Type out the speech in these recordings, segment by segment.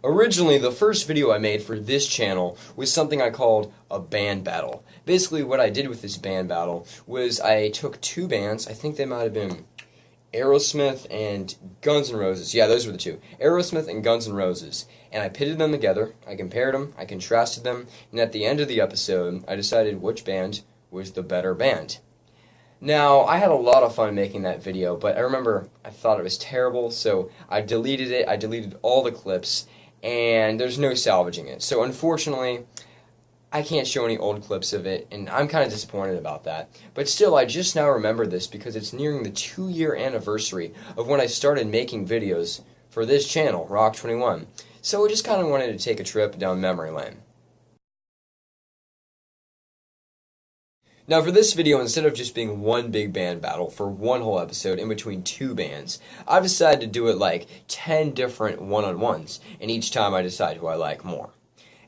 Originally, the first video I made for this channel was something I called a band battle. Basically, what I did with this band battle was I took two bands, I think they might have been Aerosmith and Guns N' Roses. Yeah, those were the two. Aerosmith and Guns N' Roses. And I pitted them together, I compared them, I contrasted them, and at the end of the episode, I decided which band was the better band. Now, I had a lot of fun making that video, but I remember I thought it was terrible, so I deleted it. I deleted all the clips, and there's no salvaging it. So unfortunately, I can't show any old clips of it, and I'm kind of disappointed about that. But still, I just now remember this because it's nearing the 2-year anniversary of when I started making videos for this channel, Rock 21. So I just kind of wanted to take a trip down memory lane. Now for this video, instead of just being one big band battle for one whole episode in between two bands, I've decided to do it like 10 different one-on-ones, and each time I decide who I like more.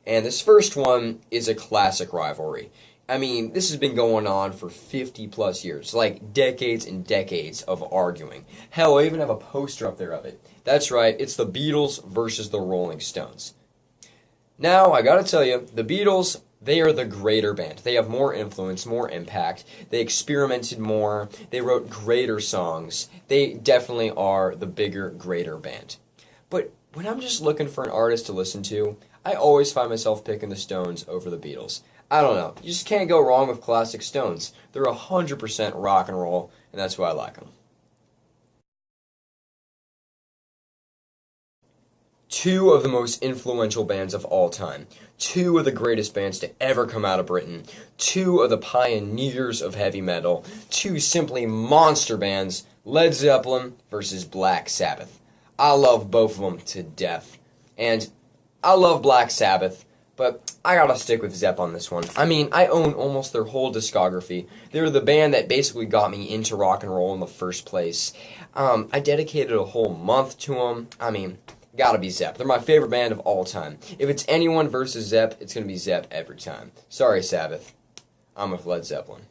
And this first one is a classic rivalry. I mean, this has been going on for 50 plus years, like decades and decades of arguing. Hell, I even have a poster up there of it. That's right, it's the Beatles versus the Rolling Stones. Now, I gotta tell you, the Beatles, they are the greater band. They have more influence, more impact. They experimented more. They wrote greater songs. They definitely are the bigger, greater band. But when I'm just looking for an artist to listen to, I always find myself picking the Stones over the Beatles. I don't know. You just can't go wrong with classic Stones. They're 100% rock and roll, and that's why I like them. Two of the most influential bands of all time. Two of the greatest bands to ever come out of Britain. Two of the pioneers of heavy metal. Two simply monster bands, Led Zeppelin versus Black Sabbath. I love both of them to death. And I love Black Sabbath, but I gotta stick with Zepp on this one. I mean, I own almost their whole discography. They were the band that basically got me into rock and roll in the first place. I dedicated a whole month to them. I mean, gotta be Zepp. They're my favorite band of all time. If it's anyone versus Zepp, it's gonna be Zepp every time. Sorry, Sabbath. I'm with Led Zeppelin.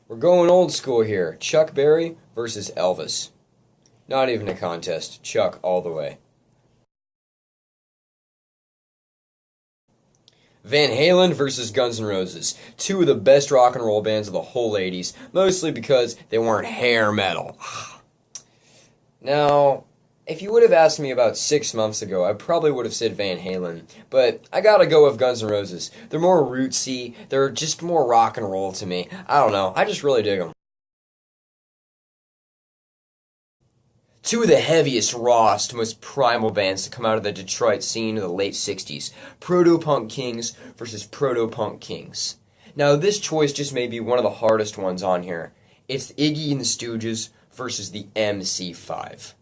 We're going old school here. Chuck Berry versus Elvis. Not even a contest. Chuck all the way. Van Halen versus Guns N' Roses. Two of the best rock and roll bands of the whole 80s. Mostly because they weren't hair metal. Now, if you would have asked me about 6 months ago, I probably would have said Van Halen. But I gotta go with Guns N' Roses. They're more rootsy. They're just more rock and roll to me. I don't know. I just really dig them. Two of the heaviest, rawest, most primal bands to come out of the Detroit scene of the late 60s. Proto-Punk Kings versus Proto-Punk Kings. Now, this choice just may be one of the hardest ones on here. It's Iggy and the Stooges versus the MC5.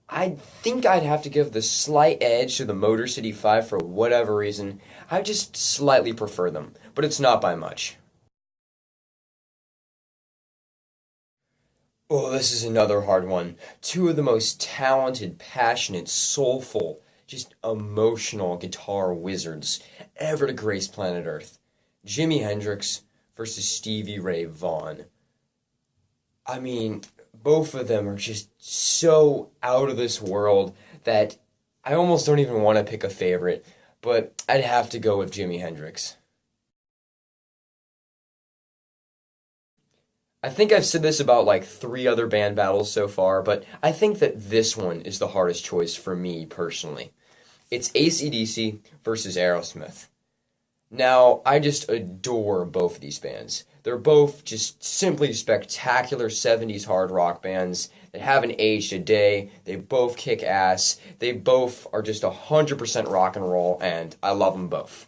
I think I'd have to give the slight edge to the Motor City 5 for whatever reason. I just slightly prefer them, but it's not by much. Oh, this is another hard one. Two of the most talented, passionate, soulful, just emotional guitar wizards ever to grace planet Earth. Jimi Hendrix versus Stevie Ray Vaughan. I mean, both of them are just so out of this world that I almost don't even want to pick a favorite, but I'd have to go with Jimi Hendrix. I think I've said this about like 3 other band battles so far, but I think that this one is the hardest choice for me personally. It's AC/DC versus Aerosmith. Now, I just adore both of these bands. They're both just simply spectacular 70s hard rock bands that haven't aged a day. They both kick ass. They both are just 100% rock and roll, and I love them both.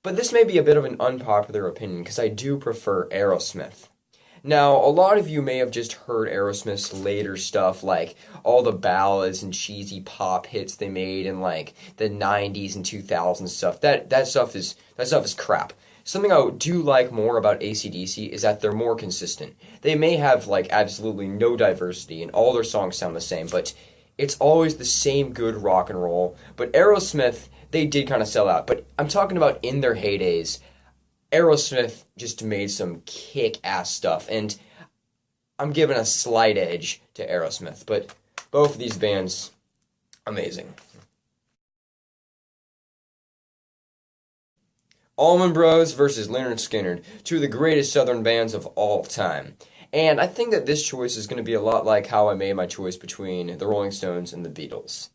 But this may be a bit of an unpopular opinion because I do prefer Aerosmith. Now, a lot of you may have just heard Aerosmith's later stuff, like all the ballads and cheesy pop hits they made in like the 90s and 2000s stuff. That stuff is crap. Something I do like more about AC/DC is that they're more consistent. They may have like absolutely no diversity and all their songs sound the same, but it's always the same good rock and roll. But Aerosmith, they did kind of sell out. But I'm talking about in their heydays. Aerosmith just made some kick-ass stuff, and I'm giving a slight edge to Aerosmith, but both of these bands, amazing. Allman Bros versus Lynyrd Skynyrd, two of the greatest Southern bands of all time. And I think that this choice is going to be a lot like how I made my choice between the Rolling Stones and the Beatles.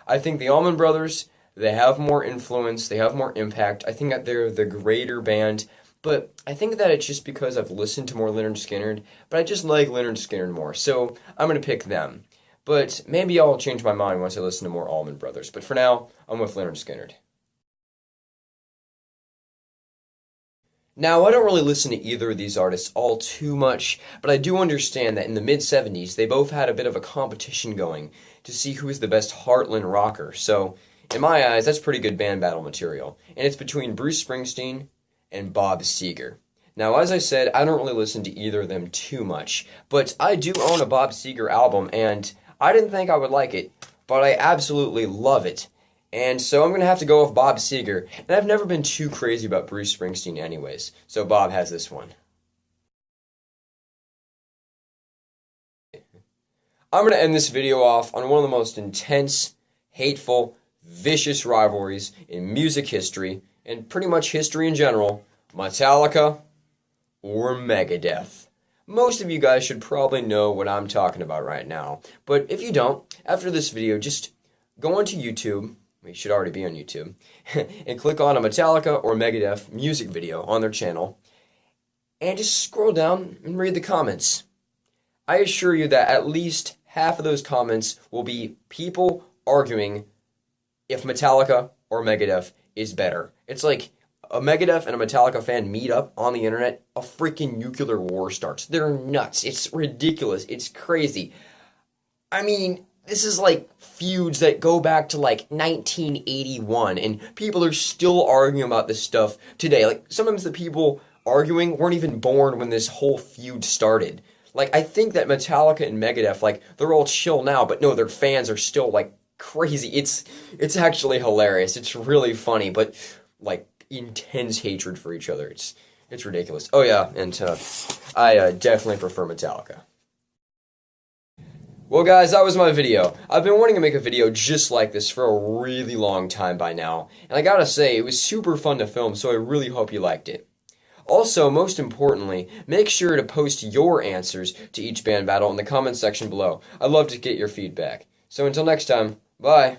I think the Allman Brothers, they have more influence, they have more impact. I think that they're the greater band, but I think that it's just because I've listened to more Lynyrd Skynyrd, but I just like Lynyrd Skynyrd more, so I'm going to pick them. But maybe I'll change my mind once I listen to more Allman Brothers, but for now, I'm with Lynyrd Skynyrd. Now, I don't really listen to either of these artists all too much, but I do understand that in the mid-70s, they both had a bit of a competition going to see who is the best Heartland rocker. So, in my eyes, that's pretty good band battle material. And it's between Bruce Springsteen and Bob Seger. Now, as I said, I don't really listen to either of them too much, but I do own a Bob Seger album, and I didn't think I would like it, but I absolutely love it. And so I'm going to have to go with Bob Seger. And I've never been too crazy about Bruce Springsteen anyways. So Bob has this one. I'm going to end this video off on one of the most intense, hateful, vicious rivalries in music history, and pretty much history in general, Metallica or Megadeth. Most of you guys should probably know what I'm talking about right now. But if you don't, after this video, just go onto YouTube. We should already be on YouTube, and click on a Metallica or Megadeth music video on their channel, and just scroll down and read the comments. I assure you that at least half of those comments will be people arguing if Metallica or Megadeth is better. It's like a Megadeth and a Metallica fan meet up on the internet, a freaking nuclear war starts. They're nuts. It's ridiculous. It's crazy. I mean, this is like feuds that go back to like 1981, and people are still arguing about this stuff today. Like, sometimes the people arguing weren't even born when this whole feud started. Like, I think that Metallica and Megadeth, like, they're all chill now, but no, their fans are still like crazy. It's actually hilarious. It's really funny, but like intense hatred for each other. It's ridiculous. Oh yeah, and I definitely prefer Metallica. Well guys, that was my video. I've been wanting to make a video just like this for a really long time by now, and I gotta say, it was super fun to film, so I really hope you liked it. Also, most importantly, make sure to post your answers to each band battle in the comments section below. I'd love to get your feedback. So until next time, bye!